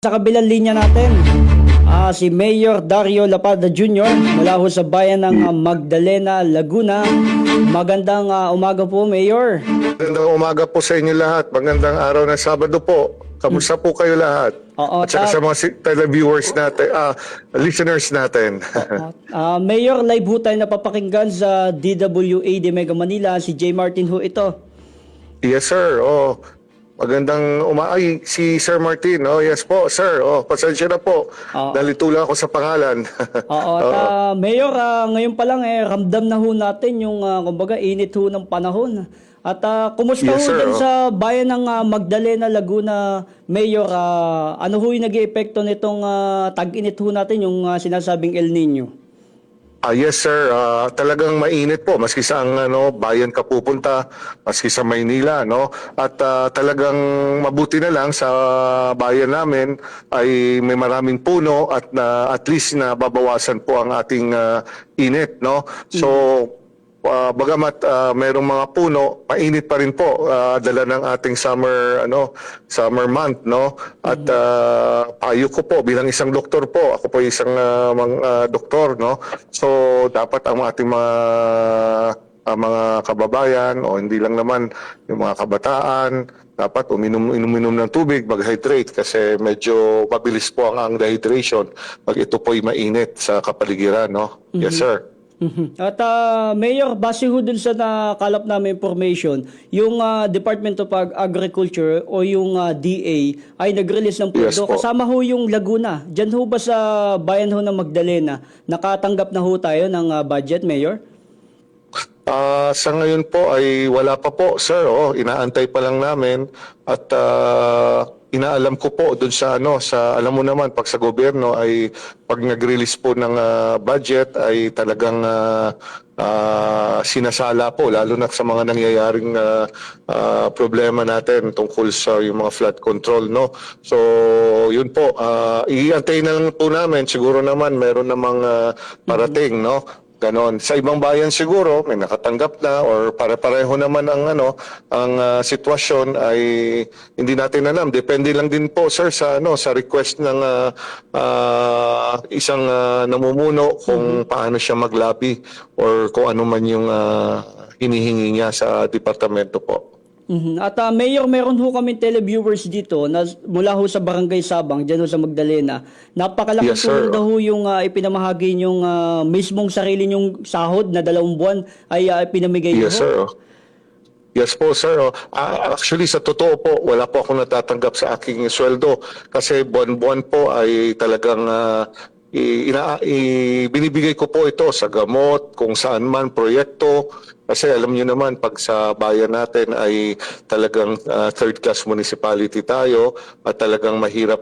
Sa kabilang linya natin, si Mayor Dario Lapada Jr. mula ho sa bayan ng Magdalena, Laguna. Magandang umaga po, Mayor. Magandang umaga po sa inyo lahat. Magandang araw ng Sabado po. Kamusta po kayo lahat? Oo, At saka sa mga televiewers natin, listeners natin. Mayor, live ho tayo napapakinggan sa DWAD Mega Manila. Si J. Martin ho ito. Yes, sir. Ay, si Sir Martin. Yes po, sir. Pasensya na po. Nalito lang ako sa pangalan. Oo, at Mayor, ngayon pa lang ramdam na ho natin yung kumbaga init ho ng panahon. At kumusta Yes, ho sir. dyan sa bayan ng Magdalena, Laguna, Mayor? Ano ho yung nag-eepekto nitong tag-init ho natin, yung sinasabing El Nino? Yes, sir. Talagang mainit po maski sa bayan ka pupunta, maski sa Maynila, no? At talagang mabuti na lang sa bayan namin ay may maraming puno at at least nababawasan po ang ating init, no? So bagamat mayroong mga puno, mainit pa rin po dala ng ating summer month, no? At payo ko po bilang isang doktor po, ako po isang doktor, no? So dapat ang ating mga kababayan o hindi lang naman yung mga kabataan dapat uminom ng tubig, mag-hydrate kasi medyo mabilis po ang dehydration pag ito po'y mainit sa kapaligiran, no? Yes, sir. At Mayor, base ho dun sa nakalap namin information, yung Department of Agriculture o yung DA ay nag-release ng pondo. Yes po. Kasama ho yung Laguna. Diyan ho ba sa bayan ho ng Magdalena, nakatanggap na ho tayo ng budget, Mayor? Sa ngayon po ay wala pa po, sir. Inaantay pa lang namin at inaalam ko po doon sa alam mo naman pag sa gobyerno ay pag nag-release po ng budget ay talagang sinasala po lalo na sa mga nangyayaring problema natin tungkol sa yung mga flood control, no. So yun po, iantay na lang po namin, siguro naman meron namang parating, no. Ganon. Sa ibang bayan siguro may nakatanggap na or pare-pareho naman ang sitwasyon ay hindi natin alam. Depende lang din po, sir, sa request ng isang namumuno kung paano siya maglabi or kung ano man yung hinihingi niya sa departamento po. At Mayor, meron ho kami televiewers dito na mula ho sa Barangay Sabang, dyan ho sa Magdalena. Napakalaking Yes, sir. tulong daw ho yung ipinamahagi yung mismong sarili nyong sahod na 2 buwan ay pinamigay Yes, ho. sir. Yes po, sir. Actually, sa totoo po, wala po akong natatanggap sa aking sweldo kasi buwan-buwan po ay talagang binibigay ko po ito sa gamot, kung saan man proyekto. Kasi alam niyo naman, pag sa bayan natin ay talagang third-class municipality tayo at talagang mahirap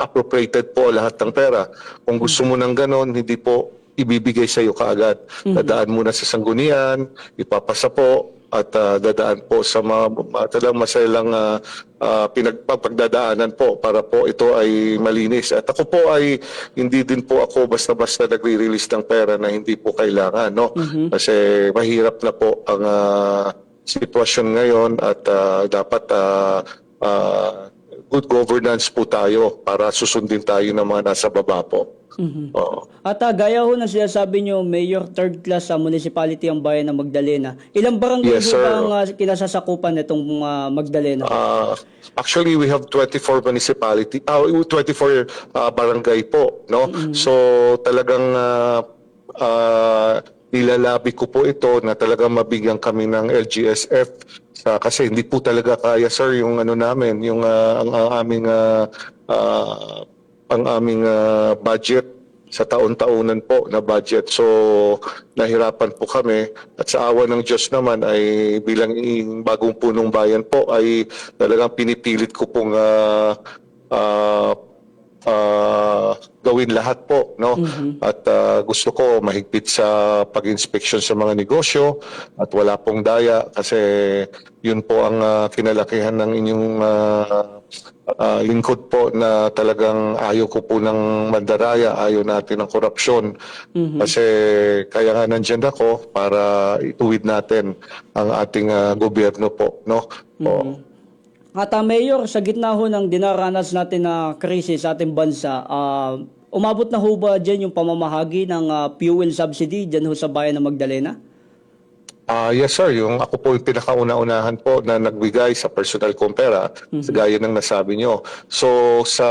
appropriated po lahat ng pera. Kung gusto mo ng ganon, hindi po ibibigay sa iyo kaagad. Dadaan muna sa sanggunian, ipapasa po, at dadaan po sa talagang maselang pagdadaanan po para po ito ay malinis. At ako po ay hindi din po ako basta-basta nagre-release ng pera na hindi po kailangan, no? Kasi mahirap na po ang sitwasyon ngayon at dapat good governance po tayo para susundin tayo ng mga nasa baba po. Oo. At gaya ho na sinasabi nyo, Mayor, third class sa municipality ang bayan ng Magdalena. Ilang barangay Yes, ho sir. ba ang kinasasakupan nitong Magdalena? Actually, we have 24 municipality, 24 barangay po, no? So talagang nilalabi ko po ito na talagang mabigyan kami ng LGSF kasi hindi po talaga kaya, sir, yung namin, yung ang aming budget sa taon-taonan po na budget. So nahirapan po kami at sa awa ng Diyos naman ay bilang bagong punong bayan po ay talagang pinipilit ko pong gawin lahat po, no? At gusto ko mahigpit sa pag-inspeksyon sa mga negosyo at wala pong daya kasi yun po ang kinalakihan ng inyong lingkod po na talagang ayaw ko po ng mandaraya, ayaw natin ng korupsyon. Kasi kaya nga nandyan ako para ituwid natin ang ating gobyerno po, no? At Mayor, sa gitna ho ng dinaranas natin na krisis sa ating bansa, umabot na ho ba dyan yung pamamahagi ng fuel subsidy dyan ho sa bayan ng Magdalena? Yes sir, yung ako po yung pinakauna-unahan po na nagbigay sa personal kong pera, gaya ng nasabi nyo. So sa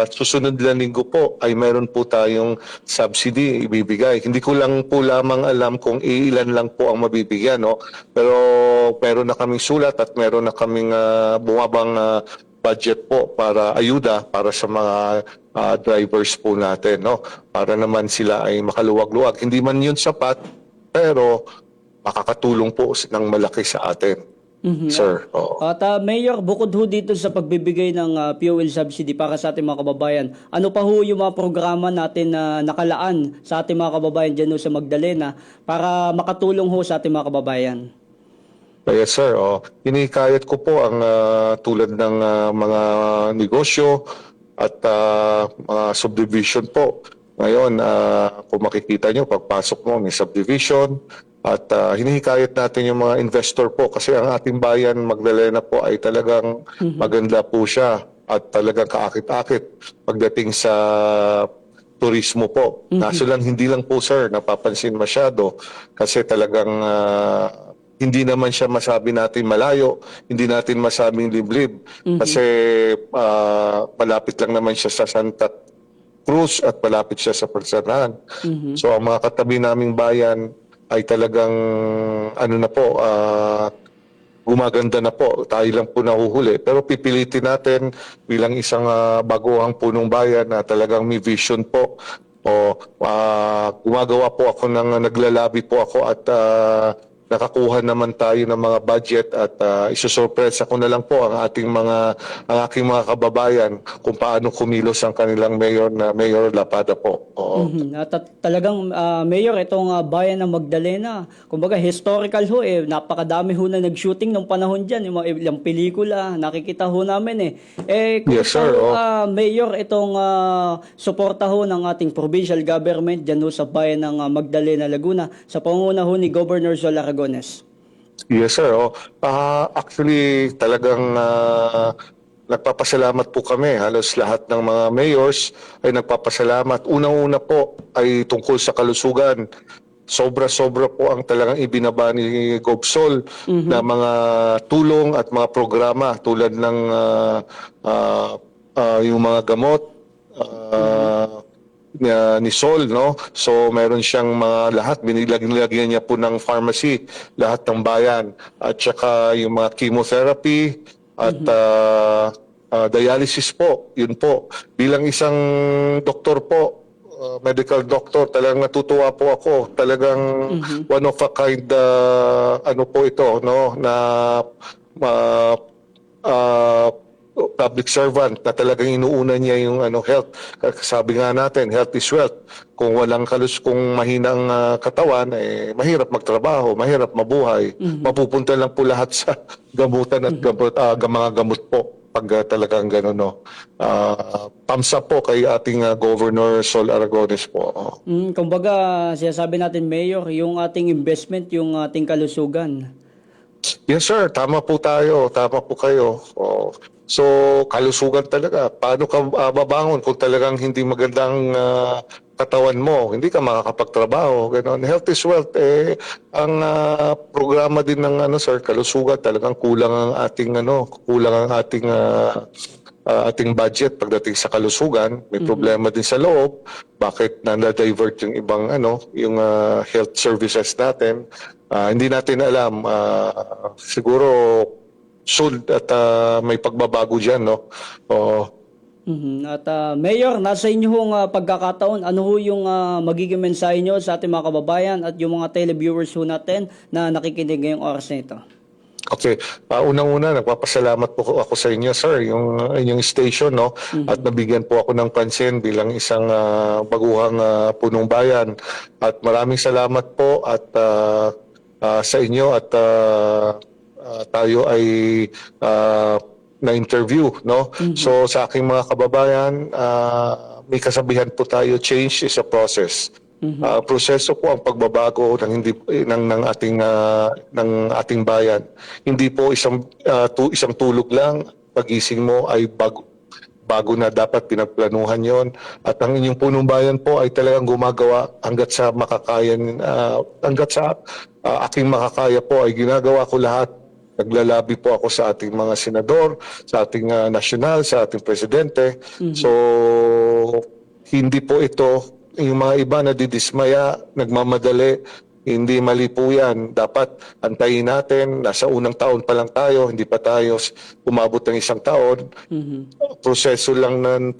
susunod na linggo po ay meron po tayong subsidy ibibigay. Hindi ko lang po lamang alam kung ilan lang po ang mabibigyan, no? Pero meron na kaming sulat at meron na kaming bumabang budget po para ayuda para sa mga drivers po natin, no? Para naman sila ay makaluwag-luwag. Hindi man yun sapat, pero makakatulong po ng malaki sa atin, sir. Oo. At Mayor, bukod ho dito sa pagbibigay ng fuel subsidy para sa ating mga kababayan, ano pa ho yung mga programa natin na nakalaan sa ating mga kababayan dyan ho sa Magdalena para makatulong ho sa ating mga kababayan? Yes, sir. Hinikayat ko po ang tulad ng mga negosyo at mga subdivision po. Ngayon, kung makikita nyo, pagpasok mo, may subdivision. At hinihikayat natin yung mga investor po kasi ang ating bayan, Magdalena po, ay talagang maganda po siya at talagang kaakit-akit pagdating sa turismo po. Kaso lang, hindi lang po sir, napapansin masyado kasi talagang hindi naman siya masabi natin malayo, hindi natin masabing liblib kasi malapit lang naman siya sa Santa Cruz at malapit siya sa Pansarnahan. So ang mga katabi naming bayan ay talagang ano na po, gumaganda na po. Tayo lang po nahuhuli. Pero pipilitin natin bilang isang baguhang punong bayan na talagang may vision po. Gumagawa po ako naglalabi po ako at nakakuha naman tayo ng mga budget at isusurpresa ko na lang po ang aking mga kababayan kung paano kumilos ang kanilang mayor na Mayor Lapada po. At talagang Mayor, itong bayan ng Magdalena, kumbaga historical ho napakadami ho na nag-shooting nung panahon diyan, yung mga ilang pelikula nakikita ho namin Yes, sir. Mayor, itong suporta ho ng ating provincial government diyan ho sa bayan ng Magdalena, Laguna sa pangunguna ho ni Governor Sol Aragones. Yes, sir. Actually, talagang nagpapasalamat po kami. Halos lahat ng mga mayors ay nagpapasalamat. Unang-una po ay tungkol sa kalusugan. Sobra-sobra po ang talagang ibinaba ni Gobsol na mga tulong at mga programa tulad ng yung mga gamot, ni Sol, no? So meron siyang mga lahat, binilagyan niya po ng pharmacy, lahat ng bayan. At saka yung mga chemotherapy at dialysis po, yun po. Bilang isang doktor po, medical doctor, talagang natutuwa po ako. Talagang one of a kind, ano po ito, no? Na public servant na talagang inuuna niya yung health. Sabi nga natin, health is wealth. Kung walang kung mahina ang katawan, mahirap magtrabaho, mahirap mabuhay. Mapupunta lang po lahat sa gamutan at mga gamot po pag talagang gano'n, no. Thumbs up po kay ating Governor Sol Aragones po. Kumbaga, sinasabi natin, Mayor, yung ating investment, yung ating kalusugan. Yes sir, tama po tayo, tama po kayo. So kalusugan talaga. Paano ka babangon kung talagang hindi magandang katawan mo? Hindi ka makakapagtrabaho. Ganon. Health is wealth. Ang programa din ng sir, kalusugan talagang kulang ang ating ating budget pagdating sa kalusugan. May problema din sa loob. Bakit na-divert yung ibang yung health services natin? Hindi natin alam. Siguro soon at may pagbabago diyan, no. At Mayor, nasa inyo hong pagkakataon, ano ho yung magiging mensahe nyo sa ating mga kababayan at yung mga televiewers ho natin na nakikinig ngayong oras na ito? Okay. Unang-una, nagpapasalamat po ako sa inyo, sir, yung inyong station, no? At nabigyan po ako ng pansin bilang isang baguhang punong bayan. At maraming salamat po at sa inyo at tayo ay na-interview, no? So sa aking mga kababayan, may kasabihan po tayo, change is a process. Proseso po ang pagbabago ng ating bayan. Hindi po isang tulog lang pagising mo ay bago na dapat pinagplanuhan yon, at ang inyong punong bayan po ay talagang gumagawa hanggat sa aking makakaya po ay ginagawa ko lahat. Naglalabi po ako sa ating mga senador, sa ating nasyonal, sa ating presidente. So, hindi po ito, yung mga iba na didismaya, nagmamadali, hindi mali po yan. Dapat antayin natin, nasa unang taon pa lang tayo, hindi pa tayo umabot ng isang taon. Proseso lang ng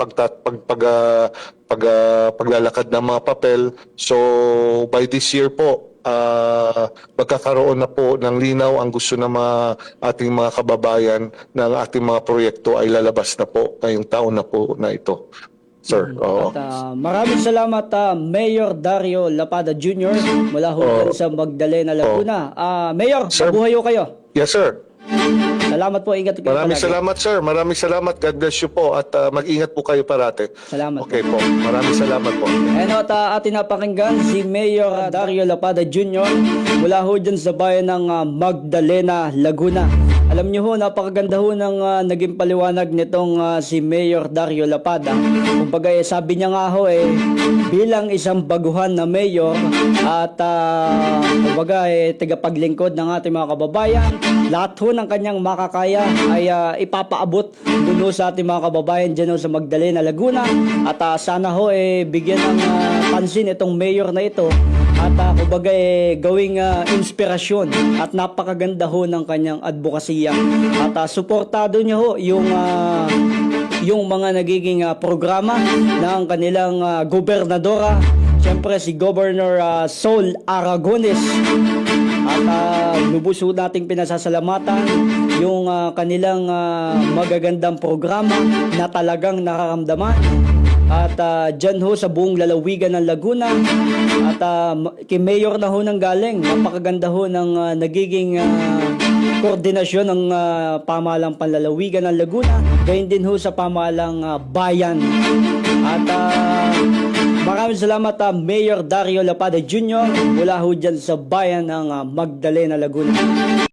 paglalakad ng mga papel. So, by this year po, magkakaroon na po ng linaw ang gusto ng ating mga kababayan na ang ating mga proyekto ay lalabas na po ngayong taon na po na ito. Sir, oo. At maraming salamat Mayor Dario Lapada Jr. mula ho dyan sa Magdalena, Laguna. Mayor, Sir. mabuhay ho kayo. Yes, sir. Salamat po, ingat kayo Maraming palagi. salamat, sir. Maraming salamat. God bless you po at mag-ingat po kayo parate. Salamat. Okay po. Maraming salamat po. Ano at atin napakinggan si Mayor Dario Lapada Jr. mula ho dyan sa bayan ng Magdalena, Laguna. Alam niyo ho, napakaganda ho ng naging paliwanag nitong si Mayor Dario Lapada. Kumbaga sabi niya nga ho bilang isang baguhan na mayor at kumbaga tagapaglingkod ng ating mga kababayan, lahat ho ng kanyang makakaya ay ipapaabot dun ho sa ating mga kababayan dyan ho sa Magdalena, Laguna. At sana ho bigyan ng pansin itong mayor na ito at kumbaga gawing inspirasyon at napakaganda ho ng kanyang advokasya. At suportado niya ho yung mga nagiging programa ng kanilang gobernadora, siyempre si Governor Sol Aragones. At lubos ho nating pinasasalamatan yung kanilang magagandang programa na talagang nakaramdaman. At dyan ho sa buong lalawigan ng Laguna at kay Mayor na ho nang galing, napakaganda ho ng nagiging koordinasyon ng pamahalang panlalawigan ng Laguna, gayon din ho sa pamahalang bayan. At maraming salamat Mayor Dario Lapada Jr. mula ho dyan sa bayan ng Magdalena, Laguna.